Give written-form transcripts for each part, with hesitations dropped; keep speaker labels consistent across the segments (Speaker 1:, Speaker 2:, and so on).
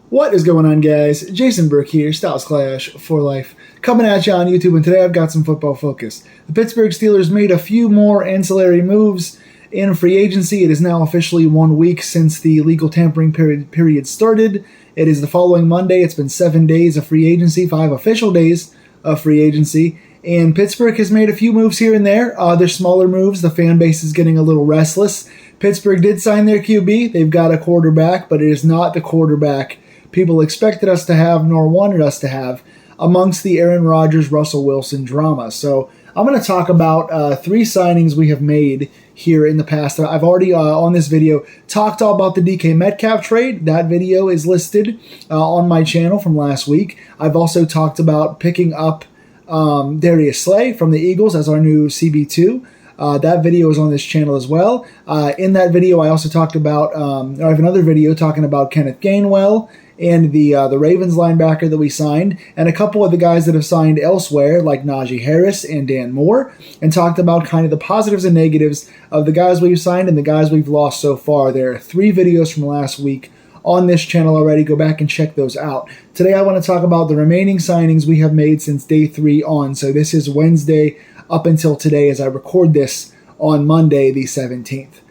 Speaker 1: What is going on, guys? Jason Burke here, Styles Clash for Life, coming at you on YouTube, and today I've got some football focus. The Pittsburgh Steelers made a few more ancillary moves in free agency. It is now officially 1 week since the legal tampering period started. It is the following Monday. It's been 7 days of free agency, 5 official days of free agency, and Pittsburgh has made a few moves here and there. They're smaller moves. The fan base is getting a little restless. Pittsburgh did sign their QB. They've got a quarterback, but it is not the quarterback people expected us to have nor wanted us to have amongst the Aaron Rodgers, Russell Wilson drama. So I'm going to talk about 3 signings we have made here in the past. I've already, on this video, talked all about the DK Metcalf trade. That video is listed on my channel from last week. I've also talked about picking up Darius Slay from the Eagles as our new CB2. That video is on this channel as well. In that video, I also talked about, I have another video talking about Kenneth Gainwell and the Ravens linebacker that we signed, and a couple of the guys that have signed elsewhere, like Najee Harris and Dan Moore, and talked about kind of the positives and negatives of the guys we've signed and the guys we've lost so far. There are 3 videos from last week on this channel already. Go back and check those out. Today I want to talk about the remaining signings we have made since day 3 on. So this is Wednesday up until today as I record this on Monday the 17th.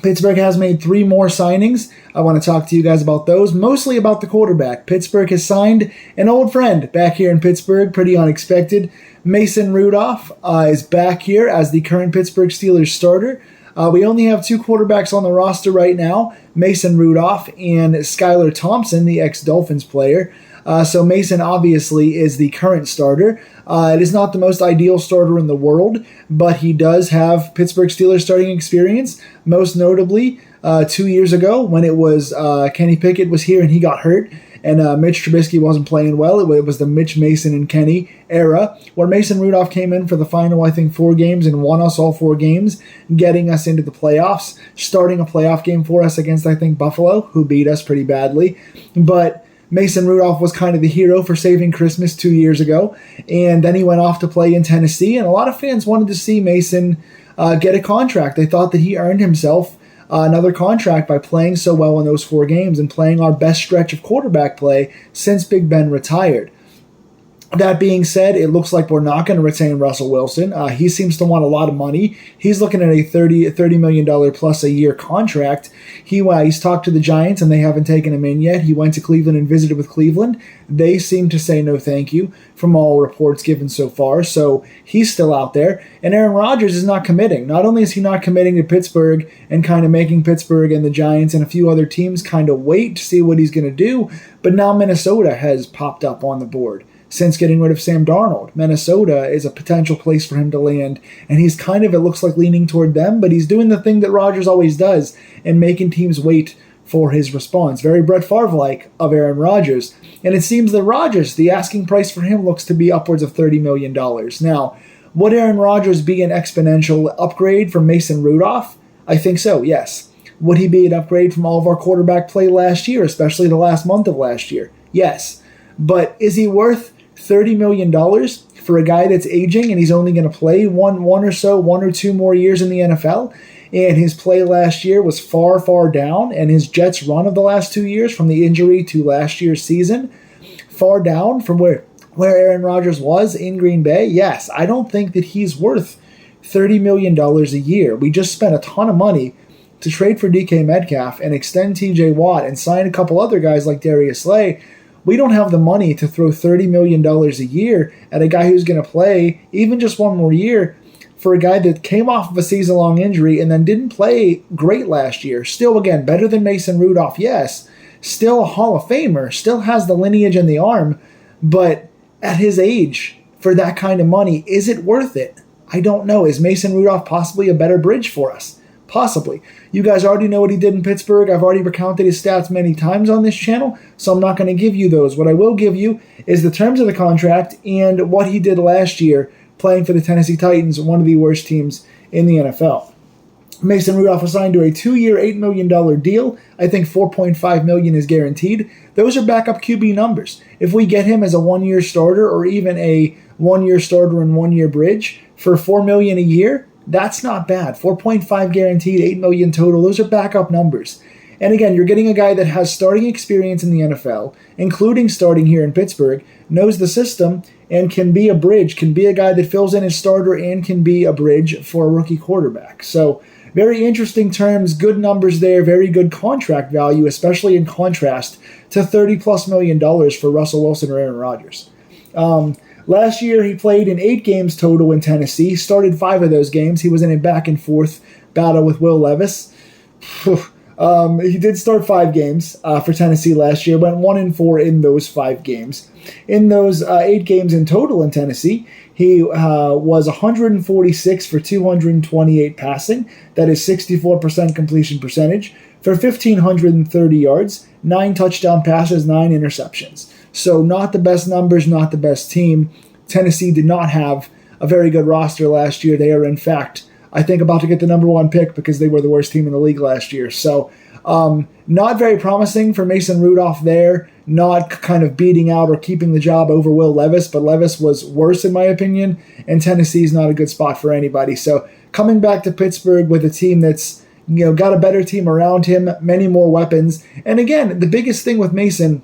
Speaker 1: Pittsburgh has made 3 more signings. I want to talk to you guys about those, mostly about the quarterback. Pittsburgh has signed an old friend back here in Pittsburgh, pretty unexpected. Mason Rudolph is back here as the current Pittsburgh Steelers starter. We only have 2 quarterbacks on the roster right now, Mason Rudolph and Skylar Thompson, the ex-Dolphins player. So Mason obviously is the current starter. It is not the most ideal starter in the world, but he does have Pittsburgh Steelers starting experience, most notably 2 years ago when it was Kenny Pickett was here and he got hurt, and Mitch Trubisky wasn't playing well. It was the Mitch Mason and Kenny era, where Mason Rudolph came in for the final, 4 games and won us all 4 games, getting us into the playoffs, starting a playoff game for us against, Buffalo, who beat us pretty badly. But Mason Rudolph was kind of the hero for saving Christmas 2 years ago, and then he went off to play in Tennessee, and a lot of fans wanted to see Mason get a contract. They thought that he earned himself another contract by playing so well in those 4 games and playing our best stretch of quarterback play since Big Ben retired. That being said, it looks like we're not going to retain Russell Wilson. He seems to want a lot of money. He's looking at a $30 million plus a year contract. He's talked to the Giants, and they haven't taken him in yet. He went to Cleveland and visited with Cleveland. They seem to say no thank you from all reports given so far, so he's still out there. And Aaron Rodgers is not committing. Not only is he not committing to Pittsburgh and kind of making Pittsburgh and the Giants and a few other teams kind of wait to see what he's going to do, but now Minnesota has popped up on the board. Since getting rid of Sam Darnold, Minnesota is a potential place for him to land, and he's kind of, it looks like, leaning toward them, but he's doing the thing that Rodgers always does and making teams wait for his response. Very Brett Favre-like of Aaron Rodgers. And it seems that Rodgers, the asking price for him looks to be upwards of $30 million. Now, would Aaron Rodgers be an exponential upgrade from Mason Rudolph? I think so, yes. Would he be an upgrade from all of our quarterback play last year, especially the last month of last year? Yes. But is he worth $30 million for a guy that's aging and he's only going to play one or two more years in the NFL? And his play last year was far, far down, and his Jets run of the last 2 years from the injury to last year's season, far down from where Aaron Rodgers was in Green Bay. Yes, I don't think that he's worth $30 million a year. We just spent a ton of money to trade for DK Metcalf and extend TJ Watt and sign a couple other guys like Darius Slay. We don't have the money to throw $30 million a year at a guy who's going to play even just one more year for a guy that came off of a season-long injury and then didn't play great last year. Still, again, better than Mason Rudolph, yes. Still a Hall of Famer. Still has the lineage and the arm. But at his age, for that kind of money, is it worth it? I don't know. Is Mason Rudolph possibly a better bridge for us? Possibly. You guys already know what he did in Pittsburgh. I've already recounted his stats many times on this channel, so I'm not going to give you those. What I will give you is the terms of the contract and what he did last year playing for the Tennessee Titans, one of the worst teams in the NFL. Mason Rudolph was signed to a 2-year, $8 million deal. I think $4.5 million is guaranteed. Those are backup QB numbers. If we get him as a 1-year starter or even a 1-year starter and 1-year bridge for $4 million a year, that's not bad. 4.5 guaranteed, $8 million total. Those are backup numbers. And again, you're getting a guy that has starting experience in the NFL, including starting here in Pittsburgh, knows the system, and can be a bridge, can be a guy that fills in as starter and can be a bridge for a rookie quarterback. So very interesting terms, good numbers there, very good contract value, especially in contrast to $30+ million for Russell Wilson or Aaron Rodgers. Last year, he played in 8 games total in Tennessee, started 5 of those games. He was in a back-and-forth battle with Will Levis. He did start 5 games for Tennessee last year, went 1-4 in those 5 games. In those 8 games in total in Tennessee, he was 146 for 228 passing. That is 64% completion percentage for 1,530 yards, 9 touchdown passes, 9 interceptions. So not the best numbers, not the best team. Tennessee did not have a very good roster last year. They are, in fact, I think, about to get the number 1 pick because they were the worst team in the league last year. So not very promising for Mason Rudolph there, not kind of beating out or keeping the job over Will Levis, but Levis was worse in my opinion, and Tennessee's not a good spot for anybody. So coming back to Pittsburgh with a team that's got a better team around him, many more weapons. And again, the biggest thing with Mason,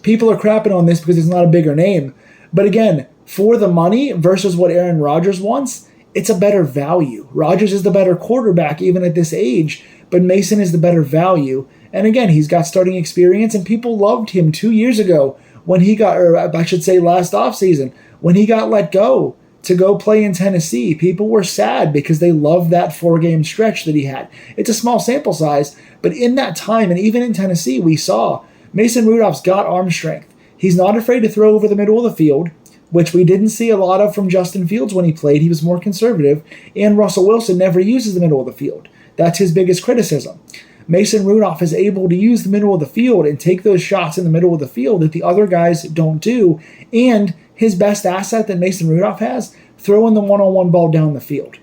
Speaker 1: people are crapping on this because it's not a bigger name. But again, for the money versus what Aaron Rodgers wants, it's a better value. Rodgers is the better quarterback even at this age, but Mason is the better value. And again, he's got starting experience, and people loved him 2 years ago when he got, or I should say last offseason, when he got let go to go play in Tennessee. People were sad because they loved that 4-game stretch that he had. It's a small sample size, but in that time, and even in Tennessee, we saw Mason Rudolph's got arm strength. He's not afraid to throw over the middle of the field, which we didn't see a lot of from Justin Fields when he played. He was more conservative, and Russell Wilson never uses the middle of the field. That's his biggest criticism. Mason Rudolph is able to use the middle of the field and take those shots in the middle of the field that the other guys don't do, and his best asset that Mason Rudolph has, throwing the one-on-one ball down the field.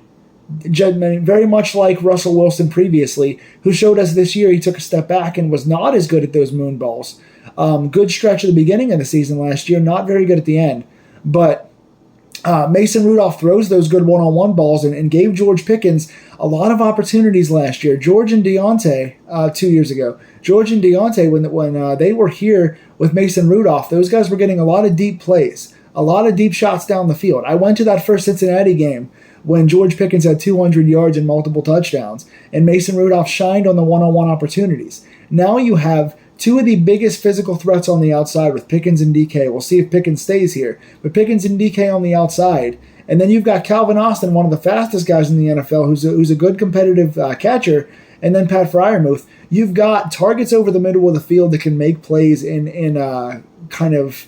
Speaker 1: Very much like Russell Wilson previously, who showed us this year he took a step back and was not as good at those moon balls. Good stretch at the beginning of the season last year, not very good at the end. But Mason Rudolph throws those good one-on-one balls and gave George Pickens a lot of opportunities last year. George and Deontay, 2 years ago. George and Deontay, when they were here with Mason Rudolph, those guys were getting a lot of deep plays, a lot of deep shots down the field. I went to that first Cincinnati game when George Pickens had 200 yards and multiple touchdowns, and Mason Rudolph shined on the one-on-one opportunities. Now you have 2 of the biggest physical threats on the outside with Pickens and DK. We'll see if Pickens stays here. But Pickens and DK on the outside. And then you've got Calvin Austin, one of the fastest guys in the NFL, who's a good competitive catcher. And then Pat Freiermuth. You've got targets over the middle of the field that can make plays in kind of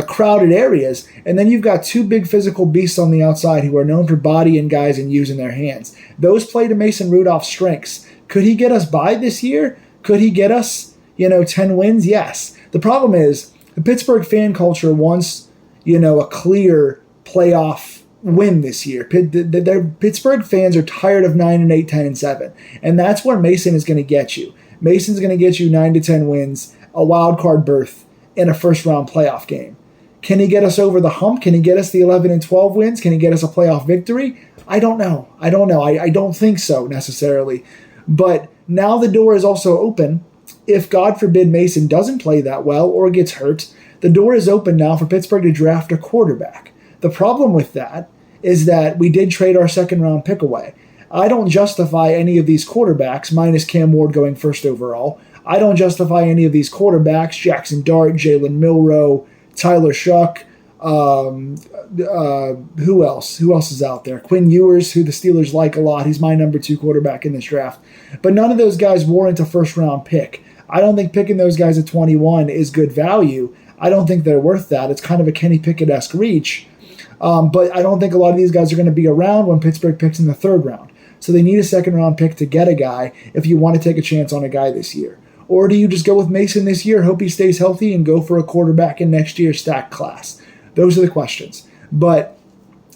Speaker 1: crowded areas. And then you've got 2 big physical beasts on the outside who are known for bodying guys and using their hands. Those play to Mason Rudolph's strengths. Could he get us by this year? Could he get us 10 wins? Yes. The problem is the Pittsburgh fan culture wants, a clear playoff win this year. Pittsburgh fans are tired of 9-8, 10-7. And that's where Mason is going to get you. Mason's going to get you 9 to 10 wins, a wild card berth, in a first-round playoff game. Can he get us over the hump? Can he get us the 11 and 12 wins? Can he get us a playoff victory? I don't know. I don't think so necessarily. But now the door is also open. If, God forbid, Mason doesn't play that well or gets hurt, the door is open now for Pittsburgh to draft a quarterback. The problem with that is that we did trade our second-round pick away. I don't justify any of these quarterbacks, minus Cam Ward going first overall. I don't justify any of these quarterbacks, Jackson Dart, Jalen Milroe, Tyler Shuck. Who else? Who else is out there? Quinn Ewers, who the Steelers like a lot. He's my number 2 quarterback in this draft. But none of those guys warrant a first-round pick. I don't think picking those guys at 21 is good value. I don't think they're worth that. It's kind of a Kenny Pickett-esque reach. But I don't think a lot of these guys are going to be around when Pittsburgh picks in the 3rd round. So they need a second-round pick to get a guy if you want to take a chance on a guy this year. Or do you just go with Mason this year, hope he stays healthy, and go for a quarterback in next year's stacked class? Those are the questions. But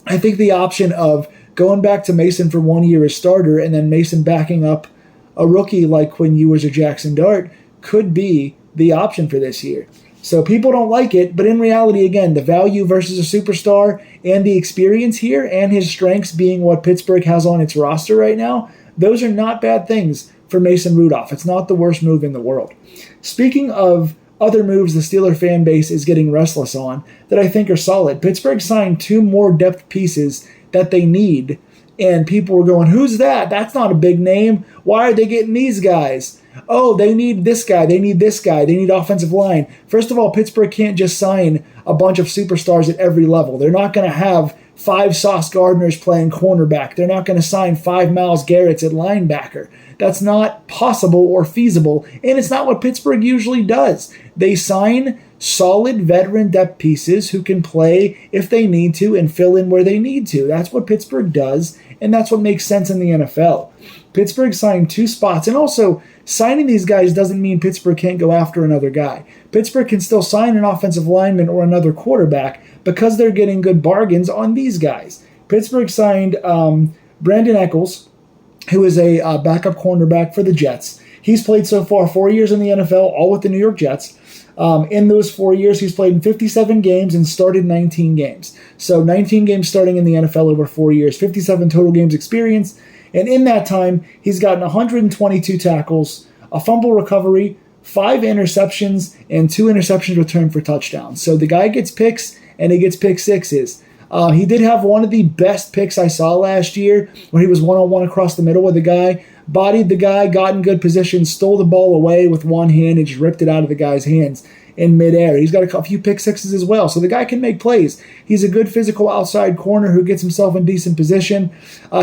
Speaker 1: I think the option of going back to Mason for 1 year as starter and then Mason backing up a rookie like Quinn Ewers or Jackson Dart could be the option for this year. So people don't like it, but in reality, again, the value versus a superstar and the experience here and his strengths being what Pittsburgh has on its roster right now, those are not bad things for Mason Rudolph. It's not the worst move in the world. Speaking of other moves the Steeler fan base is getting restless on that I think are solid, Pittsburgh signed 2 more depth pieces that they need, and people were going, who's that? That's not a big name. Why are they getting these guys? Oh, they need this guy. They need this guy. They need offensive line. First of all, Pittsburgh can't just sign a bunch of superstars at every level. They're not going to have 5 Sauce Gardners playing cornerback. They're not going to sign 5 Myles Garretts at linebacker. That's not possible or feasible, and it's not what Pittsburgh usually does. They sign solid veteran depth pieces who can play if they need to and fill in where they need to. That's what Pittsburgh does, and that's what makes sense in the NFL. Pittsburgh signed 2 spots, and also signing these guys doesn't mean Pittsburgh can't go after another guy. Pittsburgh can still sign an offensive lineman or another quarterback because they're getting good bargains on these guys. Pittsburgh signed Brandon Echols, who is a backup cornerback for the Jets. He's played so far 4 years in the NFL, all with the New York Jets. In those 4 years, he's played in 57 games and started 19 games. So 19 games starting in the NFL over 4 years, 57 total games experience. And in that time, he's gotten 122 tackles, a fumble recovery, 5 interceptions, and 2 interceptions returned for touchdowns. So the guy gets picks, and he gets pick sixes. He did have one of the best picks I saw last year when he was one-on-one across the middle with the guy, bodied the guy, got in good position, stole the ball away with one hand, and just ripped it out of the guy's hands in midair. He's got a few pick sixes as well, so the guy can make plays. He's a good physical outside corner who gets himself in decent position.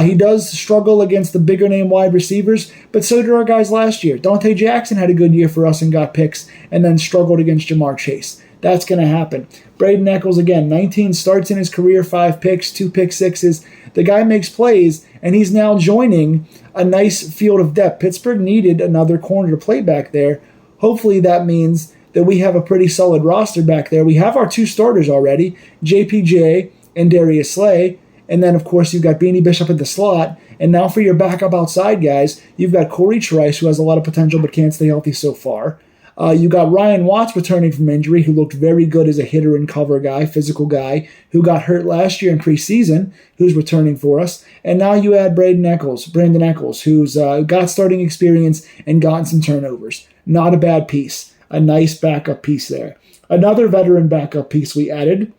Speaker 1: He does struggle against the bigger name wide receivers, but so did our guys last year. Dante Jackson had a good year for us and got picks, and then struggled against Jamar Chase. That's going to happen. Braden Echols, again, 19 starts in his career, 5 picks, 2 pick sixes. The guy makes plays, and he's now joining a nice field of depth. Pittsburgh needed another corner to play back there. Hopefully that means that we have a pretty solid roster back there. We have our 2 starters already, JPJ and Darius Slay, and then, of course, you've got Beanie Bishop at the slot. And now for your backup outside guys, you've got Corey Trice, who has a lot of potential but can't stay healthy so far. You got Ryan Watts returning from injury, who looked very good as a hitter and cover guy, physical guy, who got hurt last year in preseason, who's returning for us. And now you add Brandon Echols, who's got starting experience and gotten some turnovers. Not a bad piece. A nice backup piece there. Another veteran backup piece we added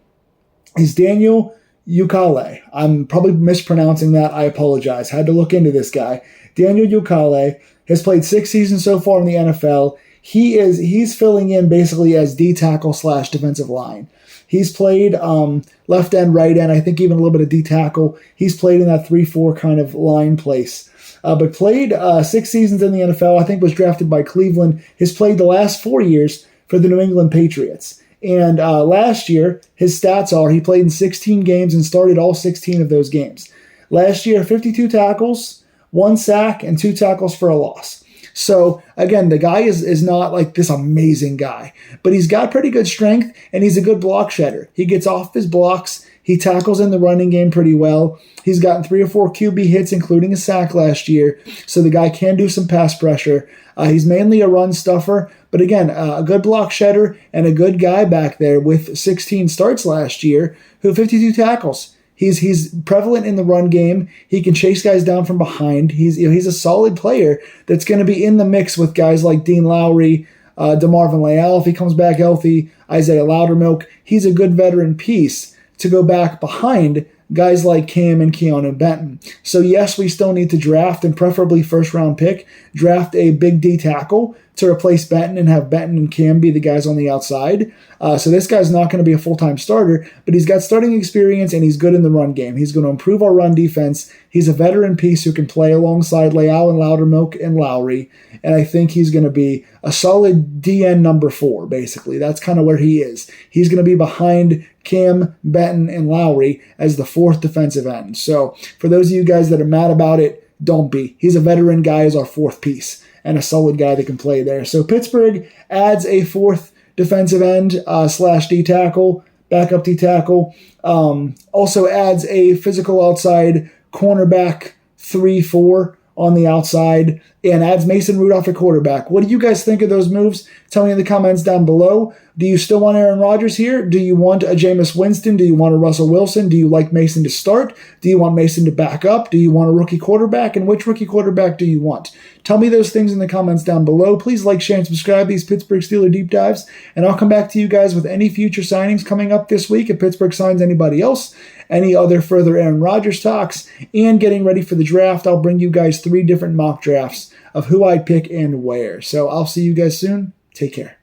Speaker 1: is Daniel Ukale. I'm probably mispronouncing that. I apologize. Had to look into this guy. Daniel Ukale has played 6 seasons so far in the NFL. He's filling in basically as D tackle / defensive line. He's played left end, right end, I think even a little bit of D tackle. He's played in that 3-4 kind of line place. But played 6 seasons in the NFL, I think was drafted by Cleveland. Has played the last 4 years for the New England Patriots. And last year, his stats are he played in 16 games and started all 16 of those games. Last year, 52 tackles, 1 sack, and 2 tackles for a loss. So, again, the guy is not like this amazing guy, but he's got pretty good strength, and he's a good block shedder. He gets off his blocks. He tackles in the running game pretty well. He's gotten 3 or 4 QB hits, including a sack last year, so the guy can do some pass pressure. He's mainly a run stuffer, but again, a good block shedder and a good guy back there with 16 starts last year who have 52 tackles. He's prevalent in the run game. He can chase guys down from behind. He's a solid player that's going to be in the mix with guys like Dean Lowry, DeMarvin Leal if he comes back healthy, Isaiah Loudermilk. He's a good veteran piece to go back behind guys like Cam and Keanu Benton. So yes, we still need to draft, and preferably first-round pick, draft a big D tackle to replace Benton and have Benton and Cam be the guys on the outside. So this guy's not going to be a full-time starter, but he's got starting experience and he's good in the run game. He's going to improve our run defense. He's a veteran piece who can play alongside Leal and Loudermilk and Lowry, and I think he's going to be a solid DN number 4, basically. That's kind of where he is. He's going to be behind Cam, Benton, and Lowry as the 4th defensive end. So for those of you guys that are mad about it, don't be. He's a veteran guy as our 4th piece and a solid guy that can play there. So Pittsburgh adds a 4th defensive end / D tackle, backup D tackle. Also adds a physical outside cornerback 3-4 on the outside. and adds Mason Rudolph at quarterback. What do you guys think of those moves? Tell me in the comments down below. Do you still want Aaron Rodgers here? Do you want a Jameis Winston? Do you want a Russell Wilson? Do you like Mason to start? Do you want Mason to back up? Do you want a rookie quarterback? And which rookie quarterback do you want? Tell me those things in the comments down below. Please like, share, and subscribe these Pittsburgh Steelers deep dives, and I'll come back to you guys with any future signings coming up this week if Pittsburgh signs anybody else, any other further Aaron Rodgers talks, and getting ready for the draft. I'll bring you guys 3 different mock drafts of who I'd pick and where. So I'll see you guys soon. Take care.